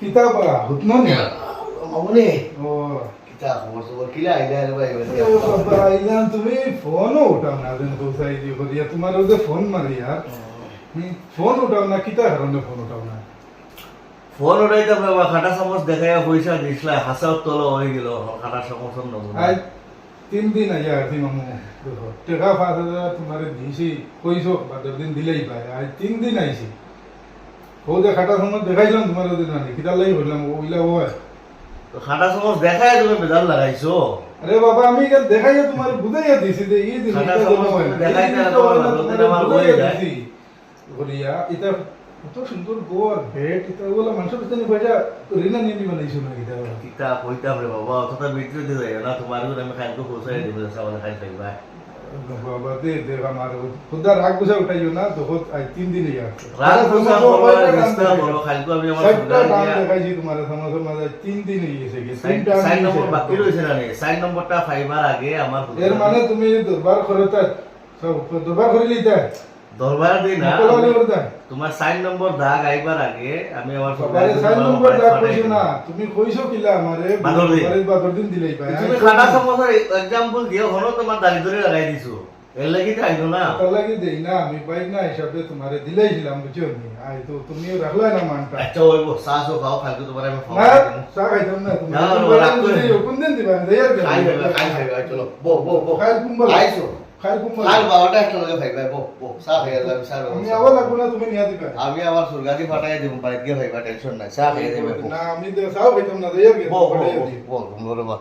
কিতাব হুতনো নি মামুনি ও কিতা খবর কিলা আইলা রে ভাই বাবা আইলাম তুমি ফোনও উঠাও না দিন কোথায় দিয়ে করিয়া তোমার ওদের ফোন মারি আর ফোন উঠাও না কিতা কারণে ফোন উঠাও না ফোন উঠাইতে বাবা খাটা চামচ দেখাইয়া পয়সা দিছিলা হাসাও তল হয়ে গেল খাটা চামচ আজ 3 দিন আইয়া আছি মামু দেখো টাকা 5,000 তোমারে দিছি কইছো বা 10 দিন দিলেই পায় আজ 3 দিন আইছি ও যে খাটা সময় দেখাইলাম তোমার ওদের না কিতা লাগি বললাম ওইলা ও খাটা চামচ দেখাই তুমি বেজাল লাগাইছো আরে বাবা আমি কেন দেখাইয়া তোমার বুঝাইয়া দিছি যে এই দিন খাটা চামচ দেখাইতে তোমার আমার হয়ে যায় করিয়া এটা কত সুন্দর গোর ভেট এটা ওগুলা মানুষের কাছে পয়সা ঋণা নিয়ে বানাইছো না কিতা কিতা কইতাম রে বাবা অতটা বিক্রি দিয়ে যায় না তোমার আমি খাইতে পৌঁছাই দিব সাবান খাই থাকবা বাবা দে দে আমার খুদা রাগ বুঝা উঠাইও না তো আজ 3 দিন ইয়া রাগ বুঝা বলো রাস্তা বলো খাইতো আমি আমার সবটা দাম দেখাইছি তোমার সমাজের মাঝে 3 দিন হইছে কি সাইড নম্বর বাকি রইছে না নে সাইড নম্বরটা ফাইবার আগে আমার এর মানে তুমি দরবার করতে সব দরবার করিলি তা দরবার দেই না মোকলালি করতে তোমার সাইড নম্বর দাগ আইবার আগে আমি আমার সবারে সাইড নম্বর দাগ কইছো না তুমি কইছো কিলা আমারে বাদর দিন দিলেই পায় তুমি খাটা সমস্যার एग्जांपल দিও হলো তোমার দাড়ি ধরে লাগাই দিছো এর লাগি তাইতো না তার লাগি দেই না আমি পাই না হিসাবে তোমারে দিলেই ছিলাম বুঝছো নি আই তো তুমিও রাখলা না মানটা আচ্ছা ওইবো সাসো খাও খাইতো তোমারে আমি না চা খাইতাম না তুমি কোন দিন দিবা দেয়ার খাই চলো বো খাই কুম্বল আইছো খাই কুম্বল কাল 12টা একটা লগে ভাই বো চা খাইয়া যাবে চা আমি আবার লাগবো না তুমি নিয়া দিবা আমি আমার সুরগাদি ফাটাই দেব বাড়িতে গিয়ে ভাইবা টেনশন নাই চা খাইয়া দেবে না আমি চাও খাইতাম না দেয়ার বো বো বো বো